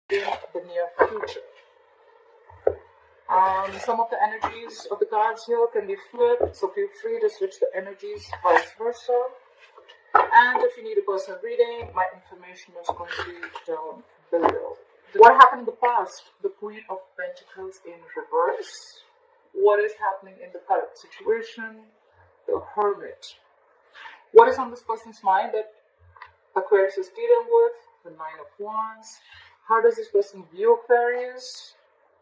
in the near future. Some of the energies of the cards here can be flipped, so feel free to switch the energies, vice versa. And if you need a personal reading, my information is going to be down below. What happened in the past? The Queen of Pentacles in reverse. What is happening in the current situation? The Hermit. What is on this person's mind that Aquarius is dealing with? The Nine of Wands. How does this person view Aquarius?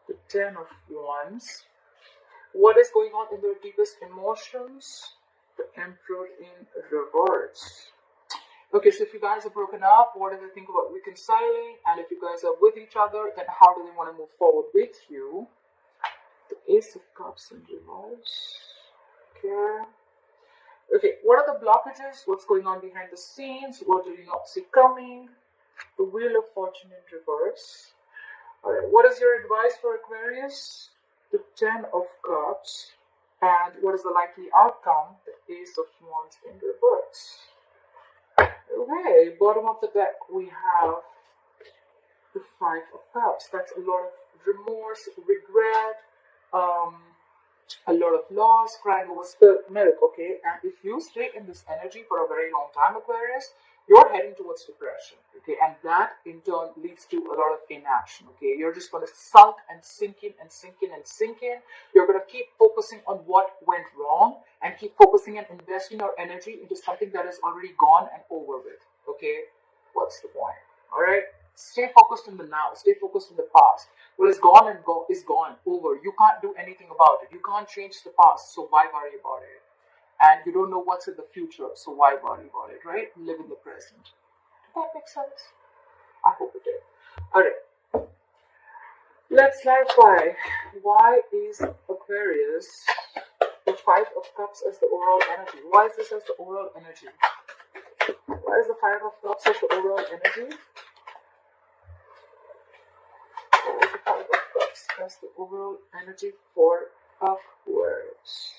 The Ten of Wands. What is going on in their deepest emotions? The Emperor in reverse. Okay, so if you guys are broken up, what do they think about reconciling? And if you guys are with each other, then how do they want to move forward with you? The Ace of Cups in reverse. Okay, what are the blockages? What's going on behind the scenes? What do you not see coming? The Wheel of Fortune in reverse. Alright, what is your advice for Aquarius? The Ten of Cups. And what is the likely outcome? The Ace of Wands in reverse. Okay, bottom of the deck we have the Five of Cups. That's a lot of remorse, regret, a lot of loss, crying over spilled milk, okay? And if you stay in this energy for a very long time, Aquarius, you're heading towards depression, okay? And that in turn leads to a lot of inaction, okay? You're just going to sulk and sink in and sink in and sink in. You're going to keep focusing on what went wrong and keep focusing and investing your energy into something that is already gone and over with, okay? What's the point, all right? Stay focused in the now. Stay focused in the past. What is gone and is gone, over. You can't do anything about it. You can't change the past, so why worry about it? And you don't know what's in the future, so why worry about it, right? Live in the present. Does that make sense? I hope it did. Alright. Let's clarify. Why is Aquarius the Five of Cups as the overall energy? Why is this as the overall energy? Why is the Five of Cups as the overall energy? Why is the Five of Cups as the overall energy for Aquarius?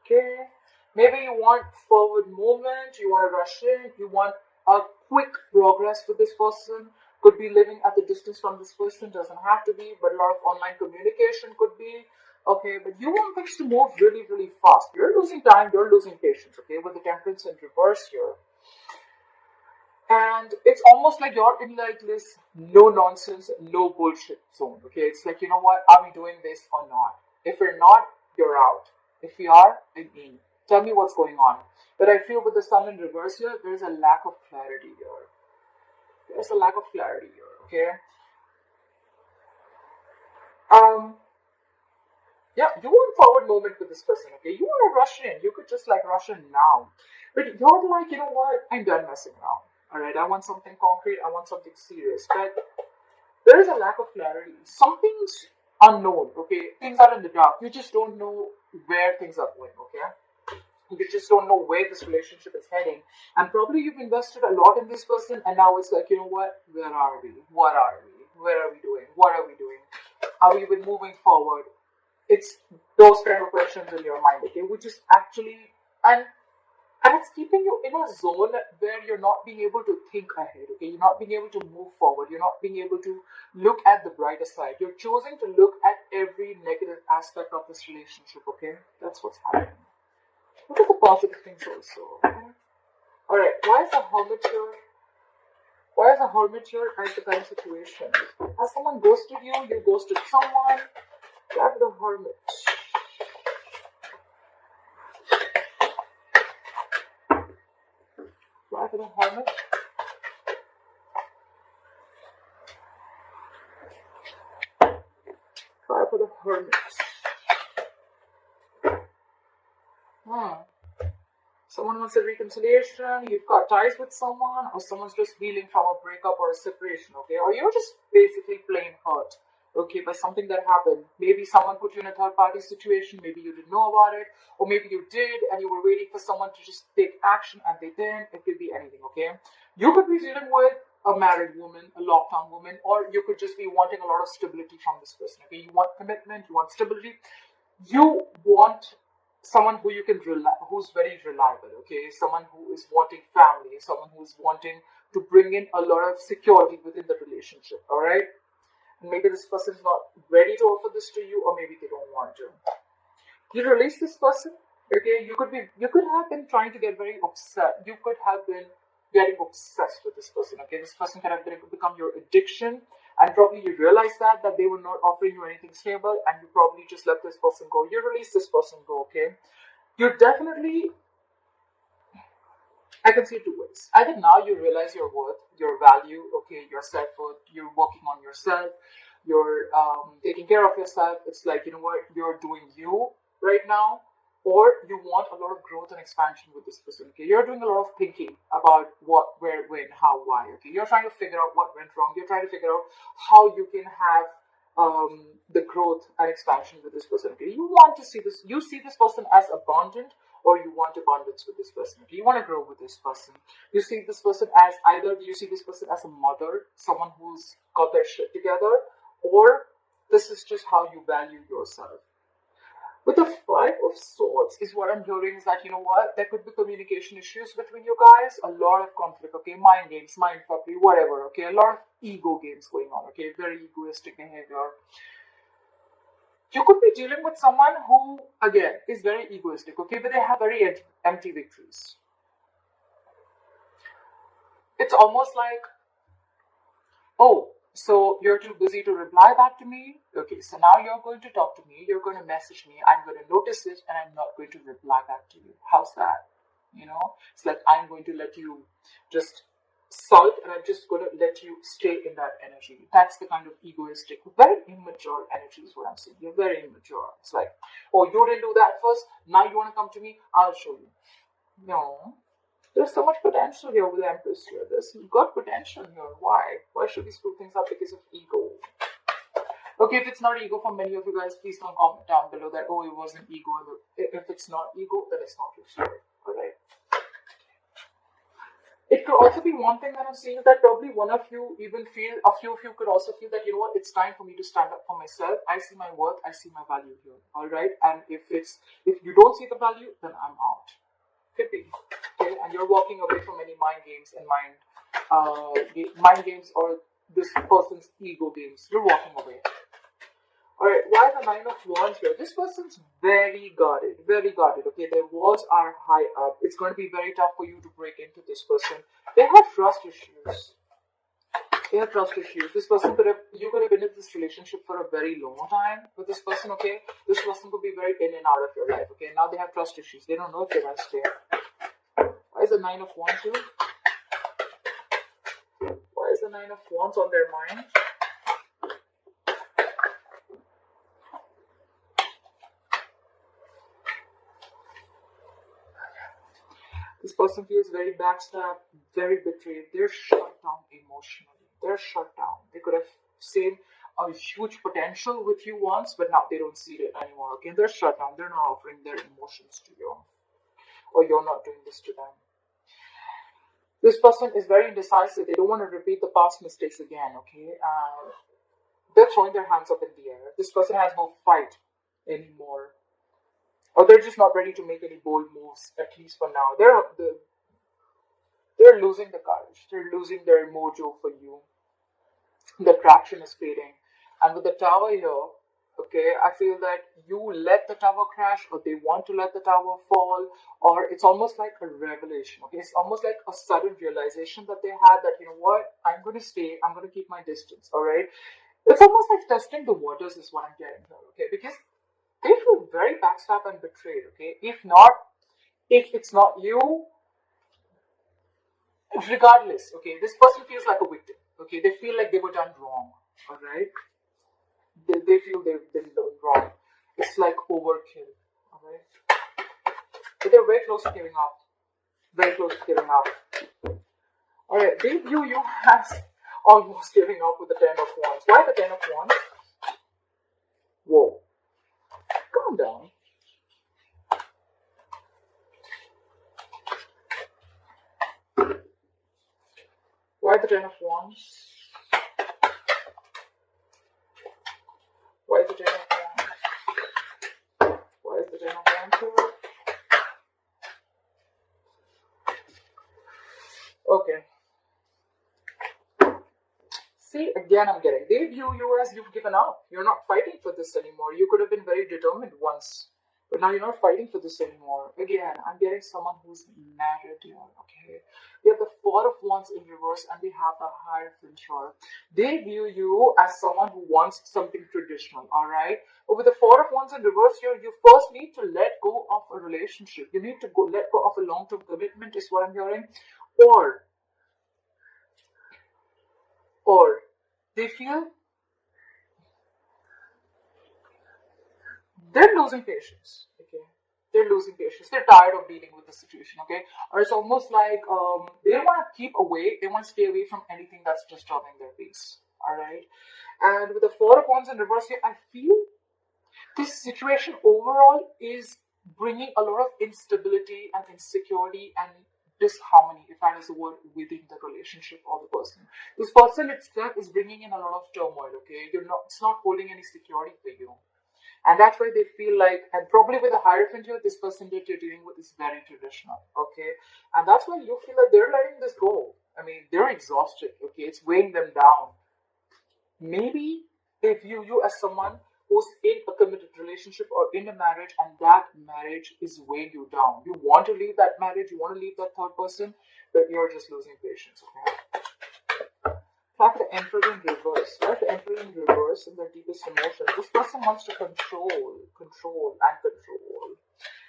Okay. Maybe you want forward movement, you want to rush in, you want a quick progress with this person. Could be living at the distance from this person, doesn't have to be, but a lot of online communication could be. Okay, but you want things to move really, really fast. You're losing time, you're losing patience, okay, with the Temperance in reverse here. And it's almost like you're in like this no nonsense, no bullshit zone, okay? It's like, you know what, are we doing this or not? If we're not, you're out. If we are, I'm in. Tell me what's going on. But I feel with the Sun in reverse here, there's a lack of clarity here. There's a lack of clarity here, okay? Yeah, you want forward movement with this person, okay? You want to rush in. You could just like rush in now. But you're like, you know what? I'm done messing around. Alright, I want something concrete. I want something serious. But there is a lack of clarity. Something's unknown, okay? Things are in the dark. You just don't know where things are going, okay? You just don't know where this relationship is heading. And probably you've invested a lot in this person, and now it's like, you know what? Where are we? What are we? Where are we doing? What are we doing? Are we even moving forward? It's those kind of questions in your mind, okay? Which is actually, and it's keeping you in a zone where you're not being able to think ahead, okay? You're not being able to move forward. You're not being able to look at the brighter side. You're choosing to look at every negative aspect of this relationship, okay? That's what's happening. Look at the positive things also. Okay? Alright, why is the Hermit here? Why is the Hermit here as the current situation? Has someone ghosted you? You ghosted someone? Grab the Hermit. Why for the Hermit? Try for the Hermit. Someone wants a reconciliation, you've got ties with someone, or someone's just healing from a breakup or a separation, okay? Or you're just basically plain hurt, okay, by something that happened. Maybe someone put you in a third-party situation, maybe you didn't know about it, or maybe you did, and you were waiting for someone to just take action, and they didn't. It could be anything, okay? You could be dealing with a married woman, a lockdown woman, or you could just be wanting a lot of stability from this person, okay? You want commitment, you want stability, you want someone who you can who's very reliable, okay? Someone who is wanting family, someone who's wanting to bring in a lot of security within the relationship, all right? And maybe this person is not ready to offer this to you, or maybe they don't want to. You release this person. Okay, you could have been trying to get very upset. You could have been getting obsessed with this person. Okay, this person could have become your addiction, and probably you realize that they were not offering you anything stable, and you probably just let this person go. You release this person go. Okay, you're definitely, I can see it two ways. Either now you realize your worth, your value, okay, your self-worth, you're working on yourself, you're taking care of yourself. It's like, you know what, you're doing you right now, or you want a lot of growth and expansion with this person. Okay, you're doing a lot of thinking about what, where, when, how, why. Okay, you're trying to figure out what went wrong. You're trying to figure out how you can have the growth and expansion with this person. Okay, you want to see this. You see this person as abundant, or you want abundance with this person. Okay, you want to grow with this person. You see this person as either you see this person as a mother, someone who's got their shit together, or this is just how you value yourself. With the Five of Swords is what I'm hearing is that, you know what, there could be communication issues between you guys, a lot of conflict, okay, mind games, mind fuckery, whatever, okay, a lot of ego games going on, okay, very egoistic behavior. You could be dealing with someone who, again, is very egoistic, okay, but they have very empty victories. It's almost like, oh, so you're too busy to reply back to me? Okay, so now you're going to talk to me, you're going to message me, I'm going to notice it, and I'm not going to reply back to you. How's that? You know, it's like I'm going to let you just sulk, and I'm just going to let you stay in that energy. That's the kind of egoistic, very immature energy is what I'm saying. You're very immature. It's like, oh, you didn't do that first, now you want to come to me, I'll show you. No. There's so much potential here with the Empress here. There's got potential here. Why? Why should we screw things up because of ego? Okay, if it's not ego for many of you guys, please don't comment down below that, oh, it wasn't ego. If it's not ego, then it's not your story. Alright? It could also be one thing that I'm seeing is that probably one of you even feel, a few of you could also feel that, you know what, it's time for me to stand up for myself. I see my worth, I see my value here. Alright? And if you don't see the value, then I'm out. Could be. Okay, and you're walking away from any mind games and mind games or this person's ego games. You're walking away. Alright, why the Nine of Wands here? This person's very guarded, okay? Their walls are high up. It's going to be very tough for you to break into this person. They have trust issues. This person you could have been in this relationship for a very long time with this person, okay? This person could be very in and out of your life, okay? Now they have trust issues. They don't know if they're going to stay. Why is the Nine of Wands here? Why is the Nine of Wands on their mind? This person feels very backstabbed, very betrayed. They're shut down emotionally. They're shut down. They could have seen a huge potential with you once, but now they don't see it anymore. Okay, they're shut down. They're not offering their emotions to you, or you're not doing this to them. This person is very indecisive. They don't want to repeat the past mistakes again. Okay, they're throwing their hands up in the air. This person has no fight anymore, or they're just not ready to make any bold moves. At least for now, they're losing the courage. They're losing their mojo for you. The traction is fading. And with the Tower here, okay, I feel that you let the tower crash, or they want to let the tower fall, or it's almost like a revelation, okay? It's almost like a sudden realization that they had that, you know what, I'm going to stay, I'm going to keep my distance, alright? It's almost like testing the waters is what I'm getting here, okay? Because they feel very backstabbed and betrayed, okay? If it's not you, regardless, okay, this person feels like a victim, okay? They feel like they were done wrong, alright? They feel they've been done wrong. It's like overkill, alright? But they're very close to giving up. Very close to giving up. Alright, they view you as almost giving up with the Ten of Wands. Why the Ten of Wands? Whoa. Calm down. Why the Ten of Wands? Why is the Ten of Wands? Why is the Ten of Wands here? Okay. See, again, I'm getting, they view you as you've given up. You're not fighting for this anymore. You could have been very determined once, but now you're not fighting for this anymore. Again, I'm getting someone who's married here, okay? We have the Four of Wands in reverse and we have the Hierophant here. They view you as someone who wants something traditional, all right? But with the Four of Wands in reverse here, you first need to let go of a relationship. You need to let go of a long-term commitment is what I'm hearing. Or they feel they're losing patience, okay? They're losing patience. They're tired of dealing with the situation, okay? Or it's almost like they don't want to keep away. They want to stay away from anything that's disturbing their peace, all right? And with the Four of Wands in reverse here, I feel this situation overall is bringing a lot of instability and insecurity and disharmony, if that is a word, within the relationship or the person. This person itself is bringing in a lot of turmoil, okay? It's not holding any security for you. And that's why they feel like, and probably with the Hierophant here, this person that you're dealing with is very traditional, okay? And that's why you feel like they're letting this go. I mean, they're exhausted, okay? It's weighing them down. Maybe they view you as someone who's in a committed relationship or in a marriage, and that marriage is weighing you down. You want to leave that marriage, you want to leave that third person, but you're just losing patience, okay? Have the Emperor in reverse. Have the Emperor in reverse in their deepest emotion. This person wants to control.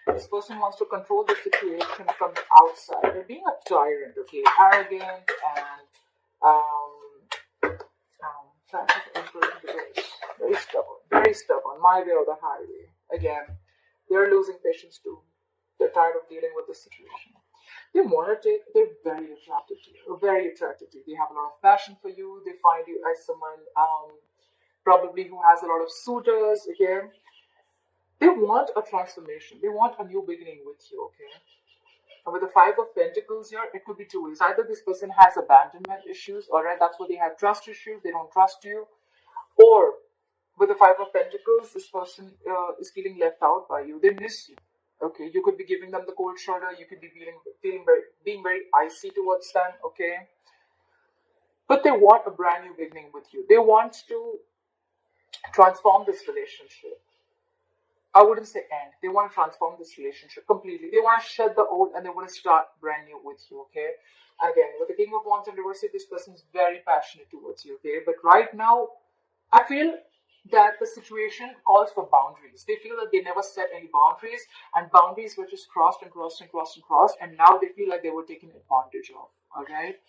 This person wants to control the situation from the outside. They're being a tyrant, okay? Arrogant and have the Emperor in reverse. Very stubborn. My way or the highway. Again, they're losing patience too. They're tired of dealing with the situation. They're very attracted to you. They have a lot of passion for you. They find you as someone probably who has a lot of suitors, okay? They want a transformation. They want a new beginning with you, okay? And with the Five of Pentacles here, it could be two ways. Either this person has abandonment issues, alright, that's why they have trust issues, they don't trust you. Or with the Five of Pentacles, this person is feeling left out by you. They miss you. Okay, you could be giving them the cold shoulder. You could be being very icy towards them. Okay, but they want a brand new beginning with you. They want to transform this relationship. I wouldn't say end. They want to transform this relationship completely. They want to shed the old and they want to start brand new with you. Okay, again with the King of Wands in reverse, this person is very passionate towards you. Okay, but right now, I feel that the situation calls for boundaries. They feel that they never set any boundaries, and boundaries were just crossed, and now they feel like they were taken advantage of. Alright?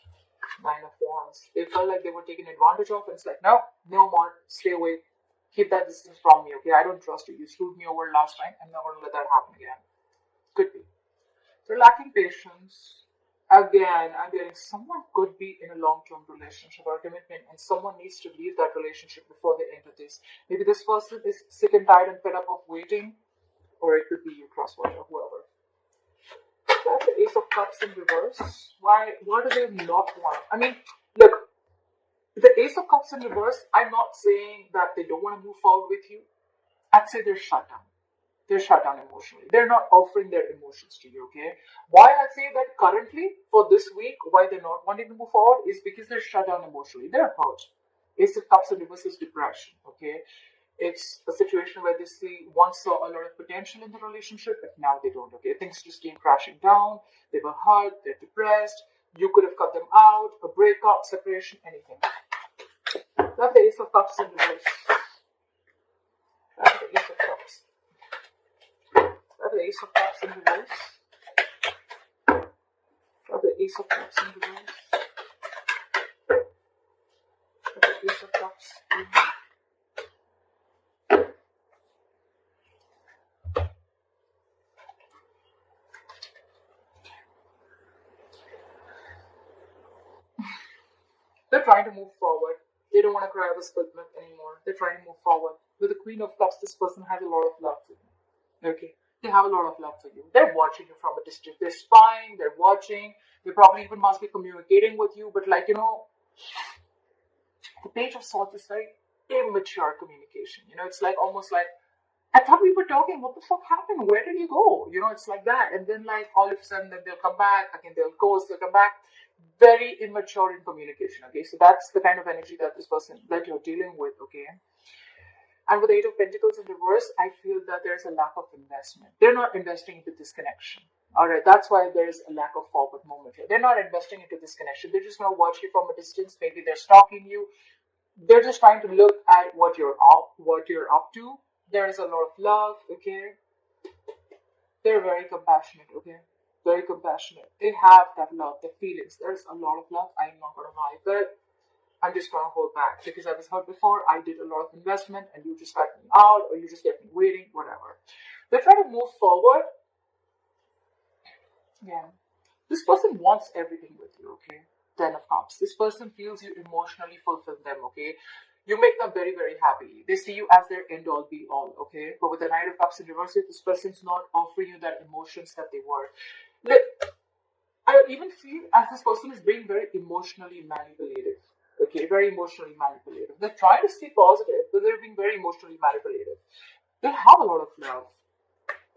Nine of Wands. They felt like they were taken advantage of, and it's like, no more, stay away. Keep that distance from me, okay? I don't trust you. You screwed me over last time. I'm not gonna let that happen again. Could be. They're lacking patience. Again, I'm getting someone could be in a long-term relationship or commitment, and someone needs to leave that relationship before they enter this. Maybe this person is sick and tired and fed up of waiting, or it could be you, crosswatcher, whoever. That's the Ace of Cups in reverse. Why do they not want? I mean, look, the Ace of Cups in reverse, I'm not saying that they don't want to move forward with you. I'd say they're shut down. They're shut down emotionally. They're not offering their emotions to you, okay? Why I say that currently, for this week, why they're not wanting to move forward is because they're shut down emotionally. They're hurt. Ace of Cups in reverse is depression, okay? It's a situation where they once saw a lot of potential in the relationship, but now they don't, okay? Things just came crashing down. They were hurt. They're depressed. You could have cut them out, a breakup, separation, anything. That's the Ace of Cups in reverse. That's the Ace of Cups. The Ace of Cups in reverse. The Ace of Cups in reverse. The Ace of Cups. They're trying to move forward. They don't want to cry over spilled milk anymore. They're trying to move forward. With the Queen of Cups, this person has a lot of love for you. Okay. They have a lot of love for you. They're watching you from a distance. They're spying. They're watching. They probably even must be communicating with you. But like, the Page of Swords is very immature communication. It's like almost like, I thought we were talking. What the fuck happened? Where did you go? It's like that. And then like all of a sudden, then they'll come back. Again, they'll ghost. They'll come back. very immature in communication. Okay, so that's the kind of energy that this person that you're dealing with. Okay. And with the Eight of Pentacles in reverse, I feel that there's a lack of investment. They're not investing into this connection. All right, that's why there's a lack of forward movement here. They're not investing into this connection. They're just going to watch you from a distance. Maybe they're stalking you. They're just trying to look at what you're up to. There is a lot of love. Okay, they're very compassionate. Okay, very compassionate. They have that love, the feelings. There's a lot of love. I'm not going to lie, but I'm just going to hold back because I was hurt before. I did a lot of investment and you just got me out, or you just kept me waiting, whatever. They're trying to move forward. Yeah. This person wants everything with you, okay? Ten of Cups. This person feels you emotionally fulfill them, okay? You make them very, very happy. They see you as their end all be all, okay? But with the Knight of Cups in reverse, this person's not offering you that emotions that they were. Look, I even feel as this person is being very emotionally manipulative. Okay, very emotionally manipulative. They're trying to stay positive, but they're being very emotionally manipulative. They have a lot of love,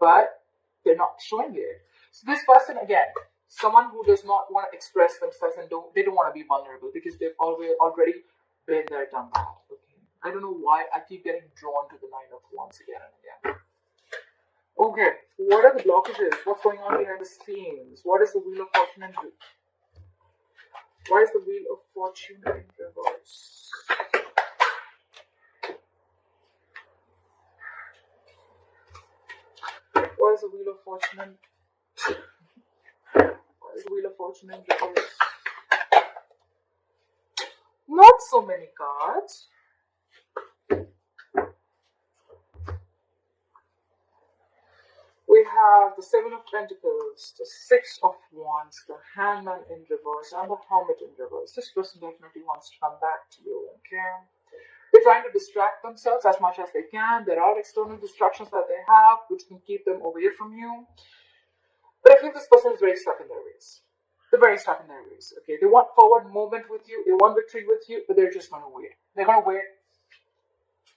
but they're not showing it. So this person, again, someone who does not want to express themselves and they don't want to be vulnerable because they've already been there, done that. Okay, I don't know why I keep getting drawn to the Nine of Wands again and again. Okay, what are the blockages? What's going on behind the scenes? What is the Wheel of Fortune and why is the Wheel of Fortune in reverse? Why is the Wheel of Fortune in reverse? Not so many cards. We have the Seven of Pentacles, the Six of Wands, the Hangman in reverse, and the Hermit in reverse. This person definitely wants to come back to you, okay? They're trying to distract themselves as much as they can. There are external distractions that they have, which can keep them away from you. But I feel this person is very stuck in their ways. They're very stuck in their ways, okay? They want forward movement with you, they want victory with you, but they're just going to wait. They're going to wait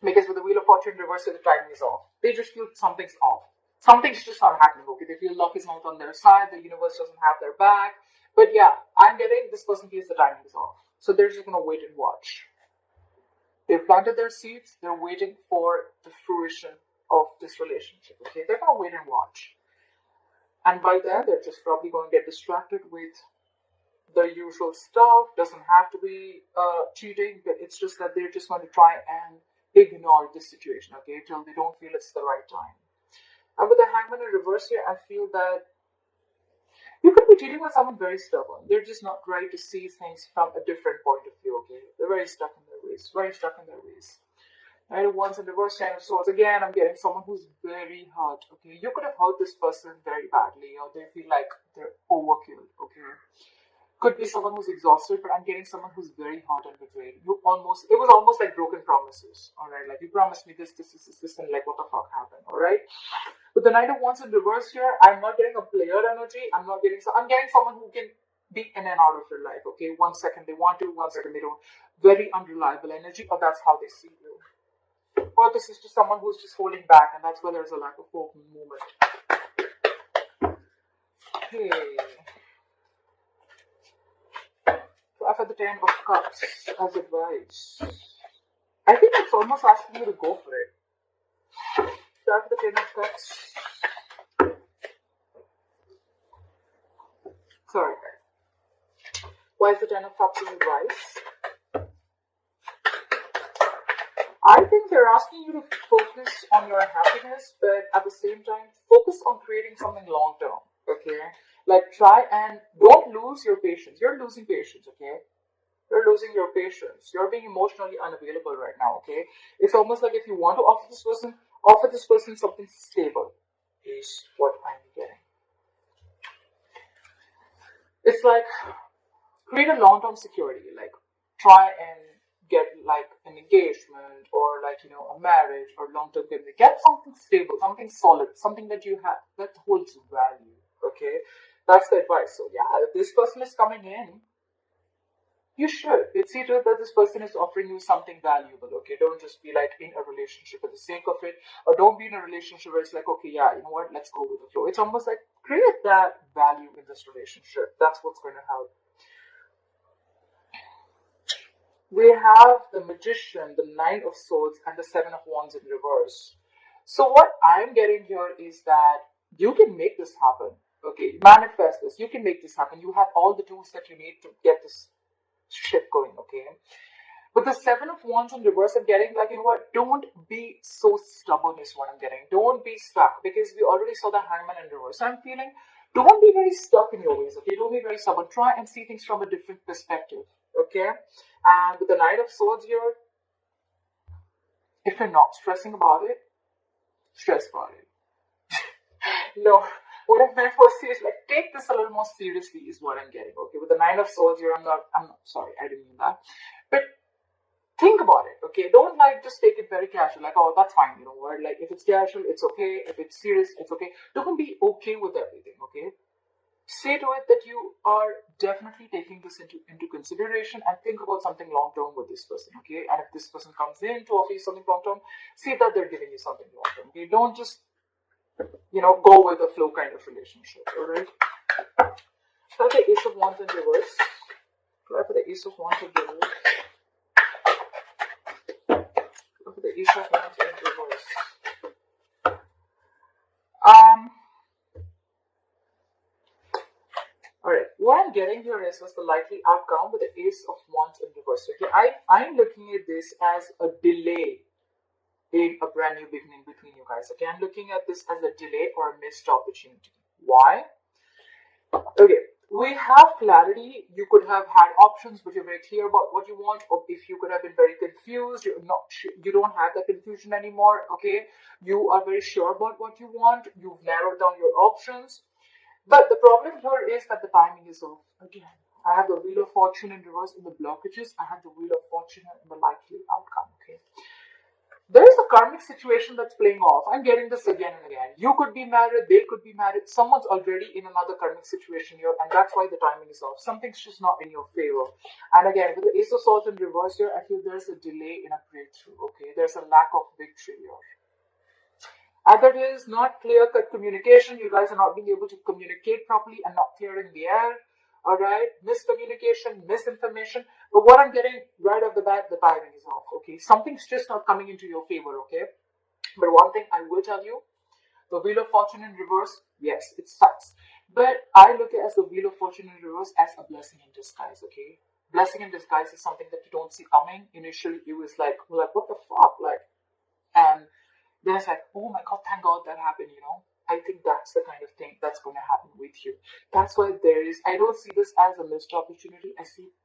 because with the Wheel of Fortune in reverse, the timing is off. They just feel something's off. Something's just not happening, okay? They feel luck is not on their side, the universe doesn't have their back. But yeah, I'm getting this person feels the timing is off. So they're just going to wait and watch. They've planted their seeds, they're waiting for the fruition of this relationship, okay? They're going to wait and watch. And by then, they're just probably going to get distracted with the usual stuff. Doesn't have to be cheating, but it's just that they're just going to try and ignore this situation, okay? Till they don't feel it's the right time. And with the Hangman in reverse here, I feel that you could be dealing with someone very stubborn. They're just not ready to see things from a different point of view, okay? They're very stuck in their ways, very stuck in their ways. Knight of Wands in reverse, Ten of Swords. Again, I'm getting someone who's very hurt, okay? You could have hurt this person very badly, or they feel like they're overkill, okay? Could be someone who's exhausted, but I'm getting someone who's very hurt and betrayed. It was almost like broken promises, alright? Like, you promised me this, and like, what the fuck happened, alright? With the Knight of Wands in reverse here, I'm not getting a player energy. I'm getting someone who can be in and out of your life, okay? 1 second they want to, 1 second they don't. Very unreliable energy, or that's how they see you. Or this is just someone who's just holding back, and that's where there's a lack of hope and movement. Okay. So I've had the Ten of Cups as advice. I think it's almost asking you to go for it. So I've had the Ten of Cups. Sorry. Why is the Ten of Cups in advice? I think they're asking you to focus on your happiness, but at the same time, focus on creating something long term, okay? Like, try and don't lose your patience. You're losing patience, okay? You're losing your patience. You're being emotionally unavailable right now, okay? It's almost like if you want to offer this person something stable, is what I'm getting. It's like, create a long-term security, like, try and get like an engagement or like, you know, a marriage or long-term commitment. Get something stable, something solid, something that you have that holds value, okay? That's the advice. So yeah, if this person is coming in, you should. It's either that this person is offering you something valuable, okay? Don't just be like in a relationship for the sake of it, or don't be in a relationship where it's like, okay, yeah, you know what, let's go with the flow. It's almost like create that value in this relationship. That's what's going to help. we have the Magician, the Nine of Swords, and the Seven of Wands in reverse. So what I'm getting here is that you can make this happen. Okay, manifest this. You can make this happen. You have all the tools that you need to get this shit going. Okay. With the Seven of Wands in reverse, I'm getting like, you know what, don't be so stubborn is what I'm getting. Don't be stuck, because we already saw the Hangman in reverse. So I'm feeling, don't be very stuck in your ways, okay? Don't be very stubborn. Try and see things from a different perspective, okay? And with the Knight of Swords here, if you're not stressing about it, stress about it. No, what I meant for is like, take this a little more seriously is what I'm getting, okay? With the Nine of Swords here, I'm not sorry, I didn't mean that. But think about it, okay? Don't like just take it very casual, like, oh, that's fine, you know what? Like, if it's casual, it's okay. If it's serious, it's okay. Don't be okay with everything, okay? Say to it that you are definitely taking this into consideration and think about something long term with this person, okay? And if this person comes in to offer you something long term, see that they're giving you something long term, okay? Don't just, you know, go with the flow kind of relationship, all right? So the Ace of Wands in reverse. Try for the Ace of Wands in reverse. Look at the Ace of Wands in reverse. Alright, what I'm getting here is the likely outcome with the Ace of Wands in reverse. Okay, I'm looking at this as a delay in a brand new beginning between you guys. Okay, I'm looking at this as a delay or a missed opportunity. Why? Okay, we have clarity. You could have had options, but you're very clear about what you want. Or if you could have been very confused, you don't have that confusion anymore. Okay, you are very sure about what you want. You've narrowed down your options. But the problem here is that the timing is off. Again, I have the Wheel of Fortune in reverse in the blockages. I have the Wheel of Fortune in the likely outcome. Okay. There is a karmic situation that's playing off. I'm getting this again and again. You could be married, they could be married. Someone's already in another karmic situation here, and that's why the timing is off. Something's just not in your favor. And again, with the Ace of Swords in reverse here, I feel there's a delay in a breakthrough. Okay, there's a lack of victory here. Either it is not clear-cut communication. You guys are not being able to communicate properly and not clearing the air. All right, miscommunication, misinformation. But what I'm getting right off the bat, the timing is off. Okay, something's just not coming into your favor. Okay, but one thing I will tell you, the Wheel of Fortune in reverse, yes, it sucks. But I look at it as the Wheel of Fortune in reverse as a blessing in disguise. Okay, blessing in disguise is something that you don't see coming. Initially, it was like what the fuck, like, and then it's like, oh my god, thank god that happened, you know. I think that's the kind of thing that's going to happen with you. That's why I don't see this as a missed opportunity.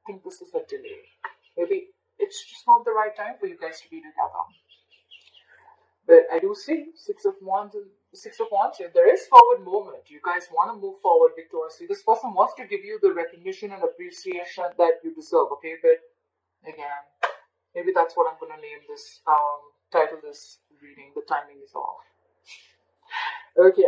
Think this is a delay. Maybe it's just not the right time for you guys to be together. But I do see Six of Wands here. There is forward movement. You guys want to move forward victoriously. This person wants to give you the recognition and appreciation that you deserve, okay? But again, maybe that's what I'm going to name this, title this reading. The timing is off. Okay.